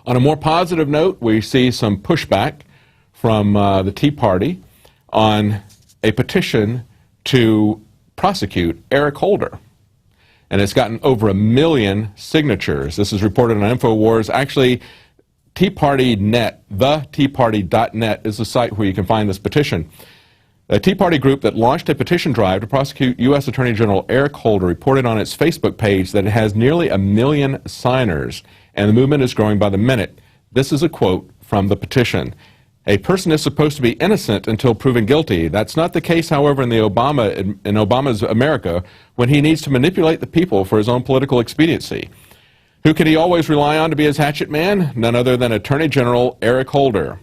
On a more positive note, we see some pushback from the Tea Party on a petition to prosecute Eric Holder. And it's gotten over 1 million signatures. This is reported on InfoWars. Actually, Tea Party Net, theteaparty.net, is the site where you can find this petition. A Tea Party group that launched a petition drive to prosecute U.S. Attorney General Eric Holder reported on its Facebook page that it has nearly 1 million signers, and the movement is growing by the minute. This is a quote from the petition. A person is supposed to be innocent until proven guilty. That's not the case, however, in Obama's America, when he needs to manipulate the people for his own political expediency. Who can he always rely on to be his hatchet man? None other than Attorney General Eric Holder.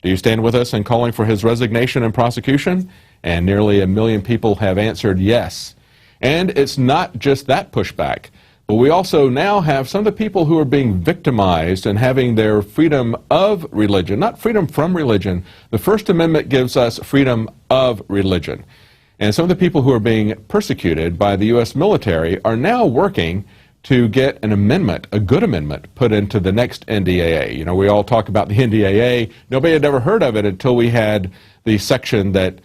Do you stand with us in calling for his resignation and prosecution? And nearly 1 million people have answered yes. And it's not just that pushback, but we also now have some of the people who are being victimized and having their freedom of religion, not freedom from religion. The First Amendment gives us freedom of religion. And some of the people who are being persecuted by the U.S. military are now working to get an amendment, a good amendment, put into the next NDAA. You know, we all talk about the NDAA. Nobody had ever heard of it until we had the section that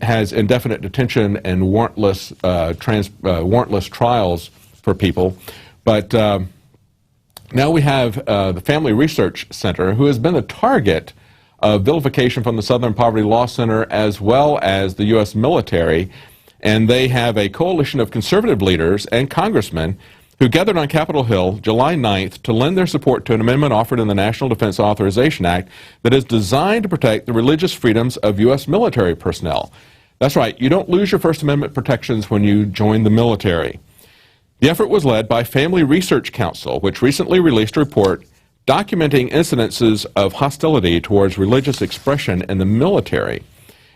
has indefinite detention and warrantless trials for people. But now we have the Family Research Center, who has been the target of vilification from the Southern Poverty Law Center as well as the U.S. military. And they have a coalition of conservative leaders and congressmen who gathered on Capitol Hill July 9th to lend their support to an amendment offered in the National Defense Authorization Act that is designed to protect the religious freedoms of U.S. military personnel. That's right, you don't lose your First Amendment protections when you join the military. The effort was led by Family Research Council, which recently released a report documenting incidences of hostility towards religious expression in the military.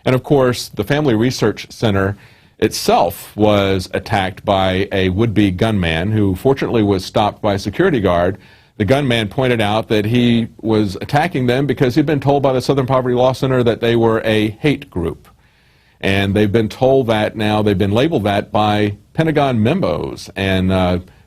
And of course, the Family Research Center itself was attacked by a would-be gunman who fortunately was stopped by a security guard. The gunman pointed out that he was attacking them because he'd been told by the Southern Poverty Law Center that they were a hate group. And they've been told that now, they've been labeled that by Pentagon memos and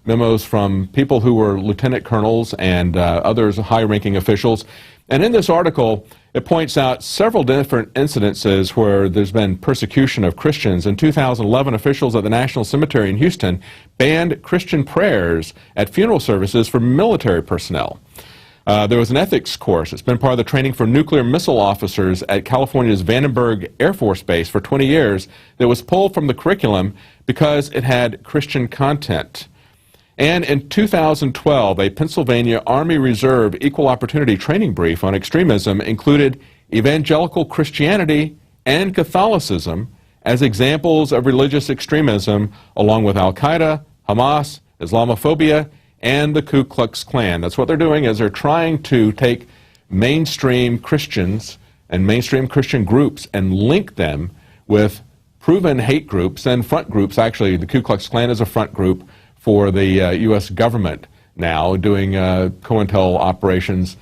memos from people who were lieutenant colonels and others high-ranking officials. And in this article, it points out several different incidences where there's been persecution of Christians. In 2011, officials at the National Cemetery in Houston banned Christian prayers at funeral services for military personnel. There was an ethics course. It's been part of the training for nuclear missile officers at California's Vandenberg Air Force Base for 20 years that was pulled from the curriculum because it had Christian content. And in 2012, a Pennsylvania Army Reserve Equal Opportunity Training brief on extremism included evangelical Christianity and Catholicism as examples of religious extremism, along with Al-Qaeda, Hamas, Islamophobia, and the Ku Klux Klan. That's what they're doing, is they're trying to take mainstream Christians and mainstream Christian groups and link them with proven hate groups and front groups. Actually, the Ku Klux Klan is a front group for the U.S. government now, doing COINTEL operations,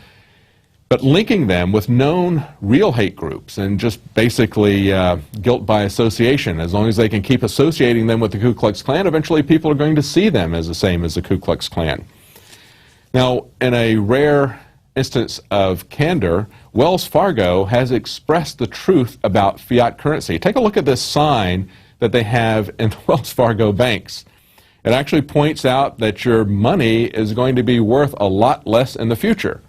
but linking them with known real hate groups and just basically guilt by association. As long as they can keep associating them with the Ku Klux Klan, eventually people are going to see them as the same as the Ku Klux Klan. Now, in a rare instance of candor, Wells Fargo has expressed the truth about fiat currency. Take a look at this sign that they have in the Wells Fargo banks. It actually points out that your money is going to be worth a lot less in the future.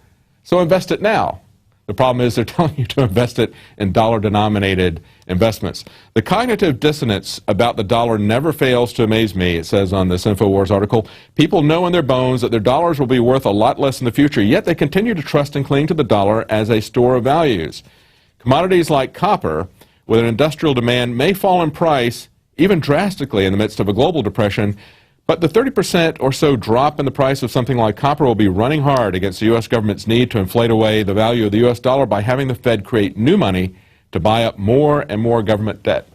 So invest it now. The problem is they're telling you to invest it in dollar-denominated investments. The cognitive dissonance about the dollar never fails to amaze me, it says on this InfoWars article. People know in their bones that their dollars will be worth a lot less in the future, yet they continue to trust and cling to the dollar as a store of values. Commodities like copper, with an industrial demand, may fall in price, even drastically in the midst of a global depression, but the 30% or so drop in the price of something like copper will be running hard against the U.S. government's need to inflate away the value of the U.S. dollar by having the Fed create new money to buy up more and more government debt.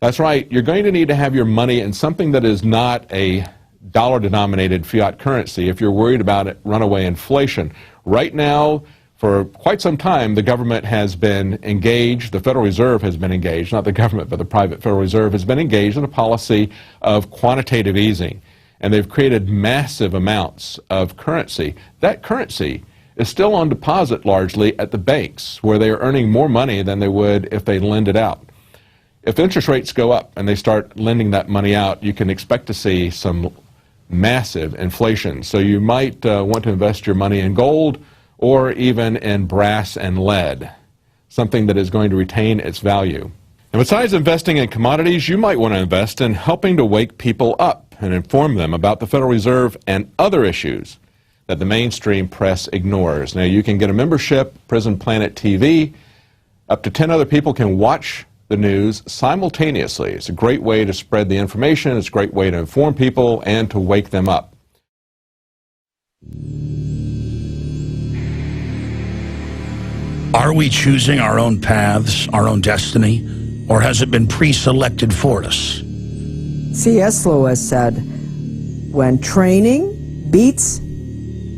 That's right, you're going to need to have your money in something that is not a dollar-denominated fiat currency if you're worried about it, runaway inflation. Right now, for quite some time, the government has been engaged, the Federal Reserve has been engaged, not the government, but the private Federal Reserve has been engaged in a policy of quantitative easing. And they've created massive amounts of currency. That currency is still on deposit largely at the banks, where they are earning more money than they would if they lend it out. If interest rates go up and they start lending that money out, you can expect to see some massive inflation. So you might want to invest your money in gold or even in brass and lead, something that is going to retain its value. And besides investing in commodities, you might want to invest in helping to wake people up and inform them about the Federal Reserve and other issues that the mainstream press ignores. Now, you can get a membership, Prison Planet TV. Up to 10 other people can watch the news simultaneously. It's a great way to spread the information. It's a great way to inform people and to wake them up. Are we choosing our own paths, our own destiny, or has it been pre-selected for us? C.S. Lewis said, when training beats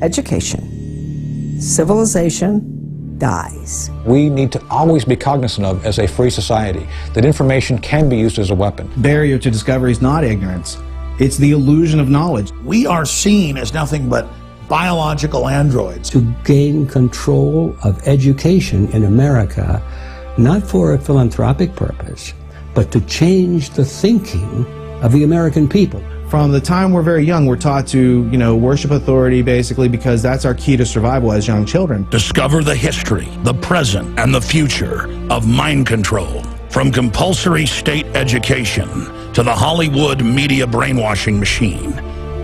education, civilization dies. We need to always be cognizant of, as a free society, that information can be used as a weapon. Barrier to discovery is not ignorance. It's the illusion of knowledge. We are seen as nothing but biological androids. To gain control of education in America, not for a philanthropic purpose, but to change the thinking of the American people. From the time we're very young, we're taught to, worship authority, basically, because that's our key to survival as young children. Discover the history, the present, and the future of mind control. From compulsory state education to the Hollywood media brainwashing machine,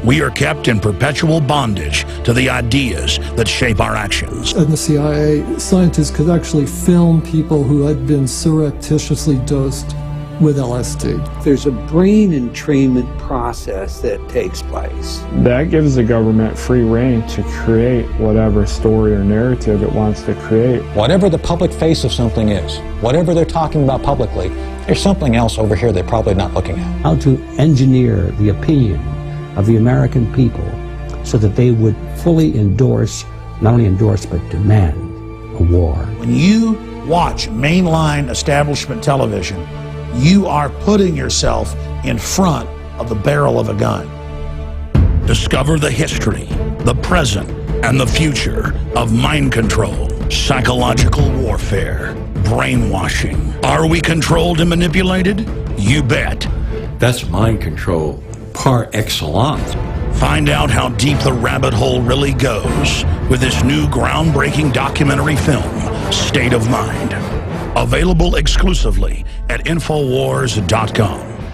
we are kept in perpetual bondage to the ideas that shape our actions. In the CIA, scientists could actually film people who had been surreptitiously dosed with LSD. There's a brain entrainment process that takes place. That gives the government free rein to create whatever story or narrative it wants to create. Whatever the public face of something is, whatever they're talking about publicly, there's something else over here they're probably not looking at. How to engineer the opinion of the American people so that they would fully endorse, not only endorse, but demand a war. When you watch mainline establishment television, you are putting yourself in front of the barrel of a gun. Discover the history, the present, and the future of mind control, psychological warfare, brainwashing. Are we controlled and manipulated? You bet. That's mind control par excellence. Find out how deep the rabbit hole really goes with this new groundbreaking documentary film, State of Mind. Available exclusively at Infowars.com.